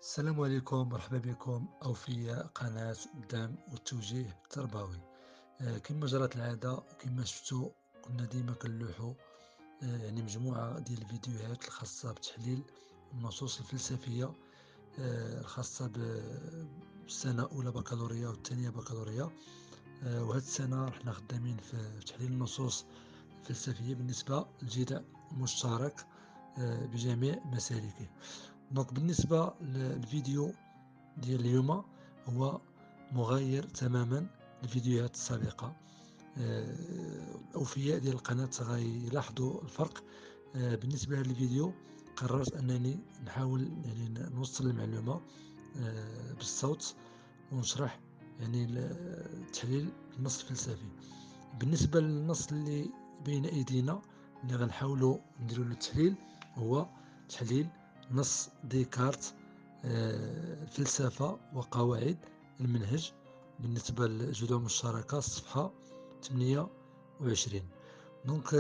السلام عليكم، مرحبا بكم في قناة الدعم والتوجيه التربوي. كما جرت العادة وكما شفتوا كنا ديما كنلوحوا يعني مجموعة ديال الفيديوهات الخاصة بتحليل النصوص الفلسفية الخاصة بالسنة الأولى بكالوريا والثانية بكالوريا. وهذه السنة رحنا خدامين في تحليل النصوص الفلسفية بالنسبة للجدع المشترك بجميع مسالكه. دونك بالنسبة للفيديو ديال اليوم هو مغاير تماما للفيديوهات السابقة. الأوفياء ديال القناة غيلاحظوا الفرق. بالنسبة لهذا الفيديو قررت أنني نحاول يعني نوصل المعلومة بالصوت ونشرح يعني تحليل النص الفلسفي. بالنسبة للنص اللي بين أيدينا اللي غنحاولوا نديروا له التحليل هو تحليل نص ديكارت الفلسفة وقواعد المنهج بالنسبة للجذور المشتركة الصفحة 28. دونك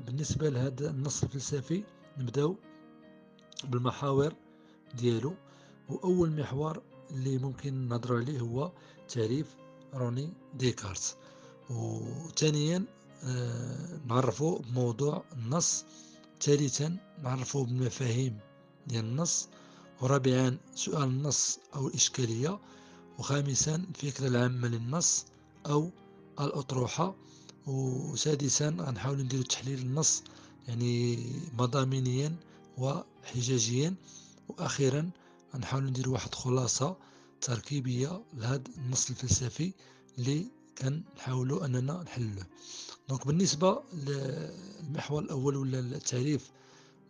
بالنسبة لهذا النص الفلسفي نبداو بالمحاور ديالو. وأول محور اللي ممكن نهضروا عليه هو تعريف روني ديكارت، وثانيا نعرفوا بموضوع النص، ثالثا نعرفوا بالمفاهيم ديال النص، ورابعا سؤال النص أو الإشكالية، وخامسا الفكرة العامة للنص أو الأطروحة، وسادسا غنحاول ندير تحليل النص يعني مضامينيا وحجاجيا، وأخيرا غنحاول ندير واحد خلاصة تركيبية لهذا النص الفلسفي اللي كنحاولوا أننا نحلله. دونك بالنسبة للمحور الأول ولا التعريف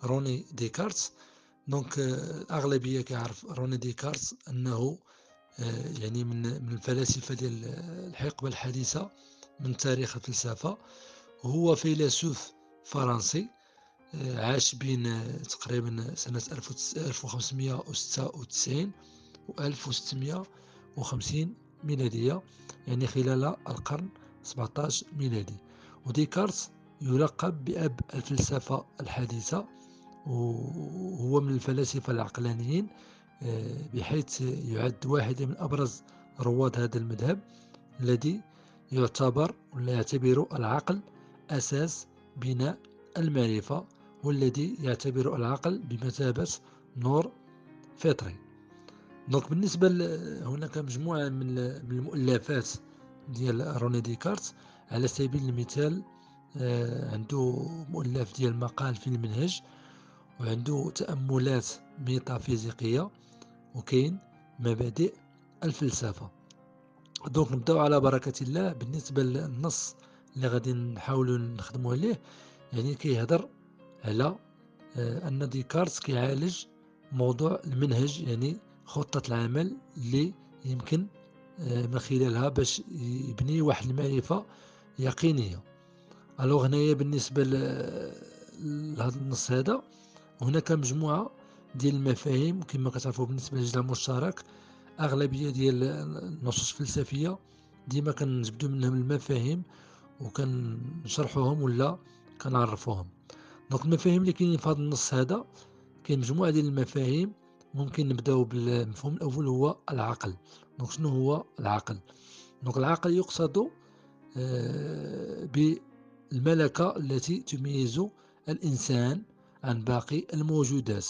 روني ديكارت، دونك الأغلبية كيعرف روني ديكارت أنه يعني من الفلاسفة ديال الحقبة الحديثة من تاريخ الفلسفة. وهو فيلسوف فرنسي عاش بين تقريبا سنة 1596 و 1650 ميلادية، يعني خلال القرن 17 ميلادي. وديكارت يلقب بأب الفلسفة الحديثة، وهو من الفلاسفة العقلانيين بحيث يعد واحدا من أبرز رواد هذا المذهب الذي يعتبر ولا يعتبر العقل أساس بناء المعرفة، والذي يعتبر العقل بمثابة نور فطري. دونك بالنسبة هناك مجموعة من المؤلفات ديال روني ديكارت. على سبيل المثال عنده مؤلف ديال مقال في المنهج، وعنده تأملات ميتافيزيقية، وكاين مبادئ الفلسفة. دونك نبداو على بركة الله. بالنسبة للنص اللي غادي نحاولوا نخدموا عليه، يعني كيهضر على أن ديكارت كيعالج موضوع المنهج، يعني خطة العمل اللي يمكن من خلالها باش يبني واحد المعرفة يقينية. الوغ هنايا بالنسبة لهذا النص هذا هناك مجموعة ديال المفاهيم كما كتعرفوا. بالنسبة للجدل المشترك أغلبية ديال النصوص الفلسفية ديما كنجبدوا منهم المفاهيم وكنشرحوهم ولا كنعرفوهم. دونك المفاهيم اللي كاينين في هذا النص هذا، كاين مجموعة ديال المفاهيم. ممكن نبداو بالمفهوم الأول هو العقل. دونك شنو هو العقل؟ دونك العقل يقصد بالملكة التي تميز الإنسان عن باقي الموجودات،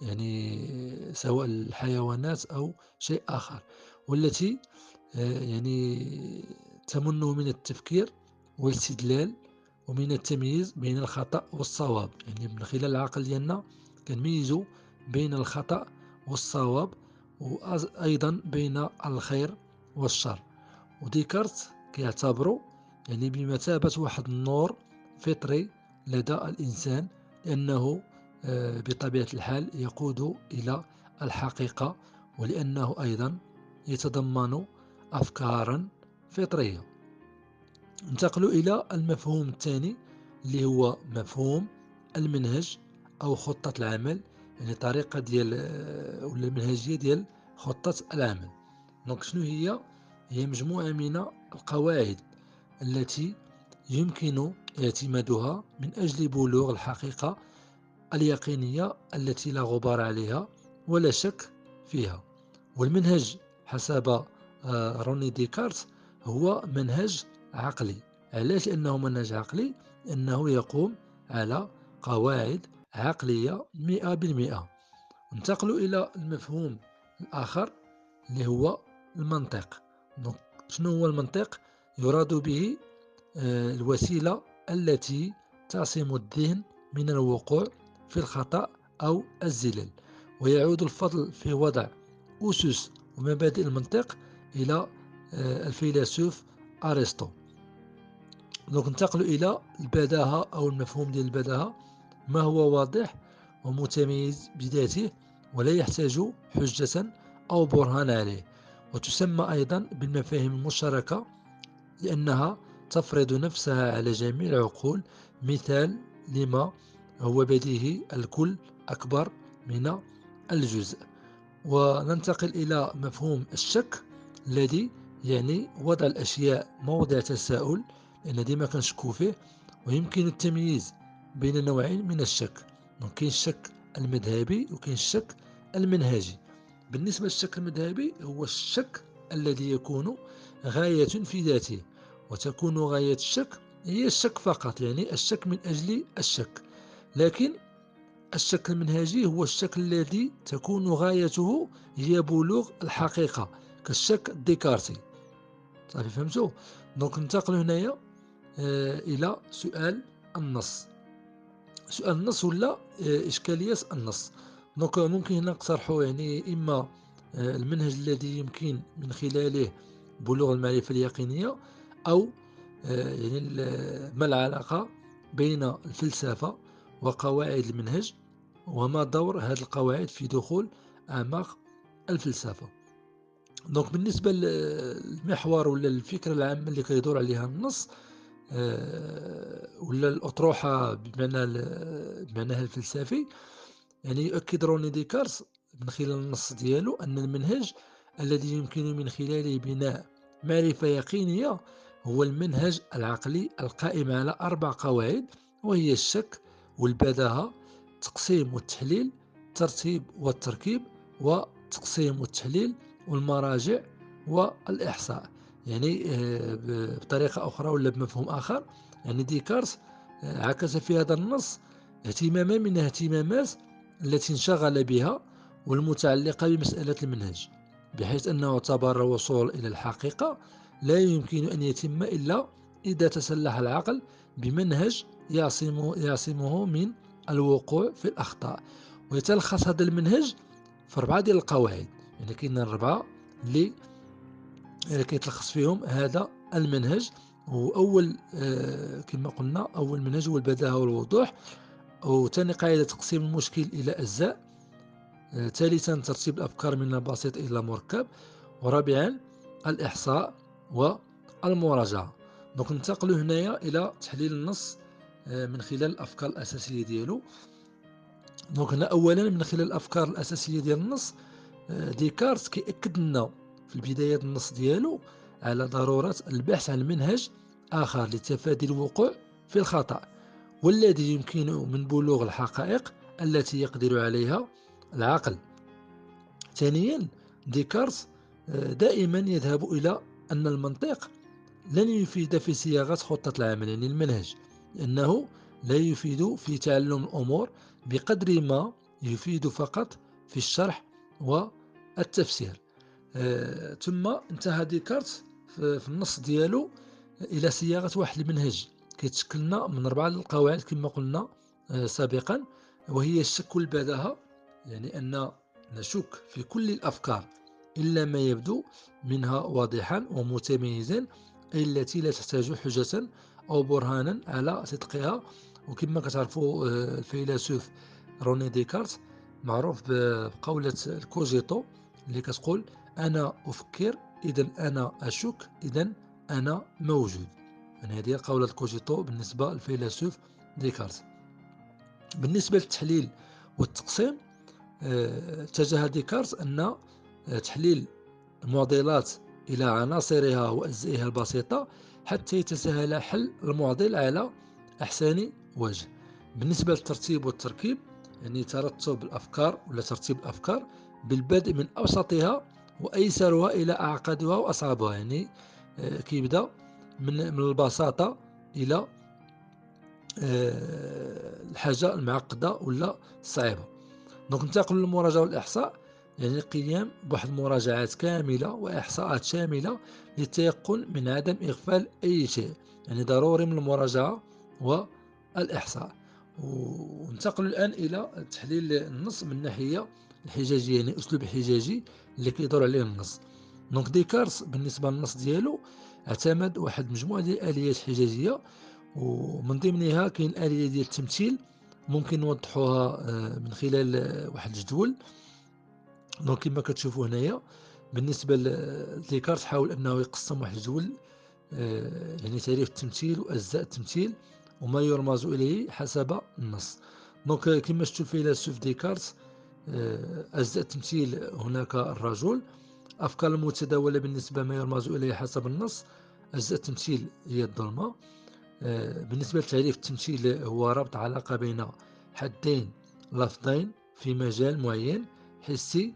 يعني سواء الحيوانات أو شيء آخر، والتي يعني تمنه من التفكير والاستدلال ومن التمييز بين الخطأ والصواب. يعني من خلال العقل ديالنا كنميزوا بين الخطأ والصواب، وأيضا بين الخير والشر. وديكارت كيعتبروا يعني بمثابة واحد النور فطري لدى الإنسان، لأنه بطبيعة الحال يقود إلى الحقيقة، ولأنه أيضا يتضمن أفكارا فطرية. انتقلوا إلى المفهوم الثاني اللي هو مفهوم المنهج أو خطة العمل، يعني طريقة ديال ولا المنهجية ديال خطة العمل. دونك شنو هي؟ هي مجموعة من القواعد التي يمكن اعتمادها من أجل بلوغ الحقيقة اليقينية التي لا غبار عليها ولا شك فيها. والمنهج حسب روني ديكارت هو منهج عقلي. علاش؟ لأنه منهج عقلي، أنه يقوم على قواعد عقلية 100%. ننتقل إلى المفهوم الآخر اللي هو المنطق. شنو هو المنطق؟ يراد به الوسيلة التي تعصم الذهن من الوقوع في الخطأ أو الزلل. ويعود الفضل في وضع أسس ومبادئ المنطق إلى الفيلسوف أرسطو. ننتقل إلى البداهة أو المفهوم ديال البداهة. ما هو واضح ومتميز بذاته ولا يحتاج حجة أو برهان عليه. وتسمى أيضا بالمفاهيم المشتركة لأنها تفرض نفسها على جميع العقول. مثال لما هو بديهي: الكل أكبر من الجزء. وننتقل إلى مفهوم الشك الذي يعني وضع الأشياء موضع تساؤل، لأن ديما كنشكو فيه. ويمكن التمييز بين نوعين من الشك: كاين الشك المذهبي وكاين الشك المنهجي. بالنسبة للشك المذهبي هو الشك الذي يكون غاية في ذاته، وتكون غاية الشك هي الشك فقط، يعني الشك من أجل الشك. لكن الشك المنهجي هو الشك الذي تكون غايته هي بلوغ الحقيقة، كالشك الديكارتي. صافي فهمتوا؟ دونك ننتقل هنايا إلى سؤال النص. سؤال النص ولا إشكالية النص. دونك ممكن هنا نقترحوا يعني إما المنهج الذي يمكن من خلاله بلوغ المعرفة اليقينية، أو يعني ما العلاقة بين الفلسفة وقواعد المنهج، وما دور هذه القواعد في دخول أعماق الفلسفة. دونك بالنسبة للمحور ولا الفكرة العامة اللي كيدور عليها النص ولا الأطروحة بمعناها الفلسفي، يعني يؤكد روني ديكارت من خلال النص ديالو أن المنهج الذي يمكن من خلاله بناء معرفة يقينية هو المنهج العقلي القائم على 4 قواعد، وهي الشك والبداهة، التقسيم والتحليل، الترتيب والتركيب، وتقسيم والتحليل، والمراجع، والإحصاء. يعني بطريقة أخرى ولا بمفهوم آخر، يعني ديكارت عكس في هذا النص اهتماما من اهتمامات التي انشغل بها والمتعلقة بمسألة المنهج، بحيث أنه اعتبر الوصول إلى الحقيقة لا يمكن أن يتم إلا إذا تسلح العقل بمنهج يعصمه من الوقوع في الأخطاء. ويتلخص هذا المنهج في 4 ديال القواعد. يعني كاين 4 اللي كيتلخص فيهم هذا المنهج. وأول كما قلنا أول منهج هو البداهة والوضوح، وثاني قاعدة تقسيم المشكل إلى أجزاء، ثالثا ترتيب الأفكار من البسيط إلى المركب، ورابعا الإحصاء والمراجعة. دونك ننتقل هنايا إلى تحليل النص من خلال الأفكار الأساسية ديالو. دونك هنا أولا من خلال الأفكار الأساسية ديال النص، ديكارت كيأكد لنا في البداية النص ديالو على ضرورة البحث عن منهج آخر لتفادي الوقوع في الخطأ، والذي يمكن من بلوغ الحقائق التي يقدر عليها العقل. ثانيا ديكارت دائما يذهب إلى أن المنطق لن يفيد في صياغة خطة العمل، يعني المنهج، لأنه لا يفيد في تعلم الأمور بقدر ما يفيد فقط في الشرح والتفسير. ثم انتهى ديكارت في النص ديالو إلى صياغة واحد المنهج كيتشكلنا من 4 القواعد كما قلنا سابقا، وهي الشك والبداهة، يعني أن نشك في كل الأفكار إلا ما يبدو منها واضحا ومتميزا، أي التي لا تحتاج حجة أو برهانا على صدقها. وكما كتعرفوا الفيلسوف روني ديكارت معروف بقولة الكوجيتو اللي كتقول: أنا أفكر إذا أنا أشك إذا أنا موجود. يعني هذه قولة كوجيتو بالنسبة للفيلسوف ديكارت. بالنسبة للتحليل والتقسيم، اتجه ديكارت أن تحليل المعضلات إلى عناصرها وأجزائها البسيطة حتى يتسهل حل المعضل على أحسن وجه. بالنسبة للترتيب والتركيب، يعني ترتب الأفكار ولا ترتيب الأفكار بالبدء من أبسطها وأيسرها إلى أعقدها وأصعبها. يعني كيبدأ من البساطة إلى الحاجة المعقدة ولا الصعيبة. دونك ننتقل للمراجعة والإحصاء، يعني القيام بواحد المراجعات كاملة وإحصاءات شاملة للتيقن من عدم إغفال أي شيء. يعني ضروري من المراجعة والإحصاء. وننتقل الآن إلى تحليل النص من الناحية الحجاجية، يعني أسلوب حجاجي اللي كيدور عليه النص. دونك ديكارت بالنسبة للنص ديالو اعتمد واحد مجموعة ديال الآليات حجاجية، ومن ضمنها كاين الآلية ديال التمثيل، ممكن نوضحوها من خلال واحد الجدول. دونك كما كتشوفوا هنايا بالنسبة لديكارت حاول أنه يقسم واحد الجدول، يعني تعريف التمثيل وأجزاء التمثيل وما يرمز إليه حسب النص. دونك كما شفتوا الفيلسوف ديكارت، أجزاء التمثيل هناك الرجل، أفكار المتداولة بالنسبة ما يرمز إليه حسب النص، أجزاء التمثيل هي الظلمة. بالنسبة لتعريف التمثيل هو ربط علاقة بين حدين لفظين في مجال معين حسي،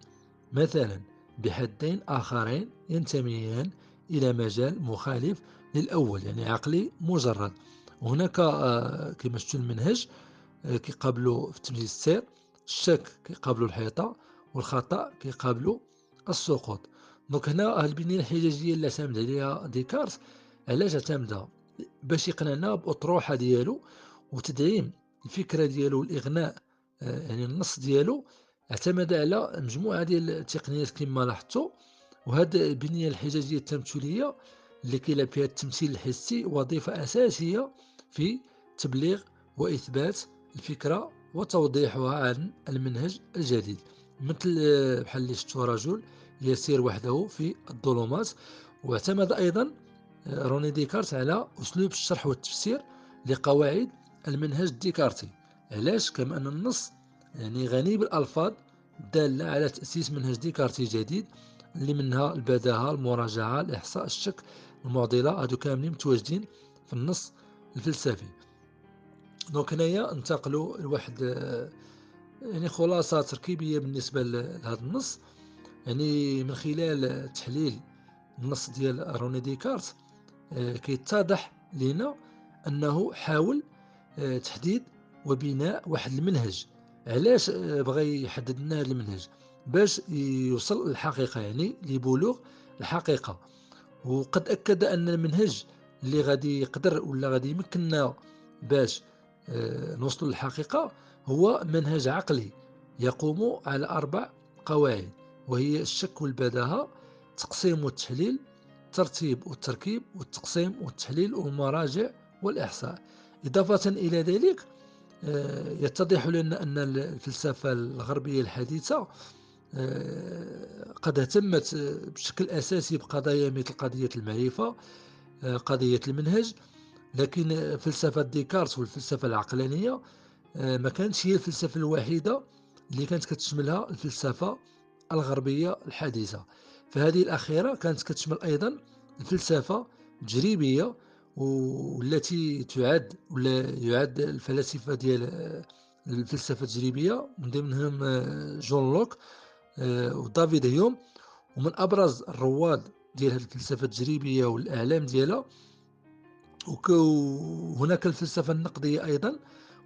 مثلا بحدين آخرين ينتميان إلى مجال مخالف للأول، يعني عقلي مجرد. وهناك كما شفتوا المنهج كيقابلوا في تمثيل السير، الشك كيقابلوا الحيطة، والخطأ كيقابلوا السقوط. دونك هنا البنية الحجاجية اللي اعتمد عليها ديكارت، علاش اعتمدها؟ باش يقنعنا بأطروحة ديالو وتدعيم الفكرة ديالو والإغناء، يعني النص ديالو اعتمد على مجموعة ديال التقنيات كما لاحظتوا. وهذه البنية الحجاجية التمثيلية اللي كيلعب فيها التمثيل الحسي وظيفة أساسية في تبليغ وإثبات الفكرة وتوضيحها عن المنهج الجديد، مثل بحال اللي شفتوا رجل يسير وحده في الظلمات. واعتمد أيضا روني ديكارت على أسلوب الشرح والتفسير لقواعد المنهج الديكارتي. علاش؟ كما أن النص يعني غني بالألفاظ الدالة على تأسيس منهج ديكارتي جديد، اللي منها البداهة، المراجعة، الإحصاء، الشك، المعضلة، هادو كاملين متواجدين في النص الفلسفي. دونك هنايا ننتقلوا لواحد يعني خلاصة تركيبية بالنسبة لهذا النص. يعني من خلال تحليل النص ديال روني ديكارت كيتضح لنا أنه حاول تحديد وبناء واحد المنهج. علاش بغى يحدد لنا هذا المنهج؟ باش يوصل للحقيقة، يعني لبلوغ الحقيقة. وقد أكد أن المنهج اللي غادي يقدر ولا غادي يمكننا باش نوصل للحقيقة هو منهج عقلي يقوم على 4 قواعد، وهي الشك والبداهة، التقسيم والتحليل، الترتيب والتركيب، والتقسيم والتحليل والمراجع والإحصاء. إضافة إلى ذلك يتضح لنا أن الفلسفة الغربية الحديثة قد اهتمت بشكل أساسي بقضايا مثل قضية المعرفة، قضية المنهج. لكن فلسفة ديكارت والفلسفة العقلانية ما كانتش هي الفلسفة الوحيدة اللي كانت كتشملها الفلسفة الغربية الحديثة. فهذه الأخيرة كانت كتشمل أيضا الفلسفة التجريبية، والتي تعد ولا يعد الفلاسفة ديال الفلسفة التجريبية من ضمنهم جون لوك ودافيد هيوم. ومن أبرز الرواد ديال هذه الفلسفة التجريبية والأعلام ديالها وهناك الفلسفة النقدية أيضا،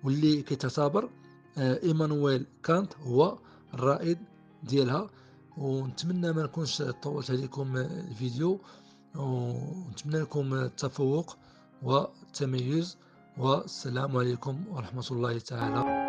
واللي كتعتبر إيمانويل كانت هو الرائد ديالها. ونتمنى ما نكونش طولت عليكم الفيديو، ونتمنى لكم التفوق والتميز، والسلام عليكم ورحمة الله تعالى.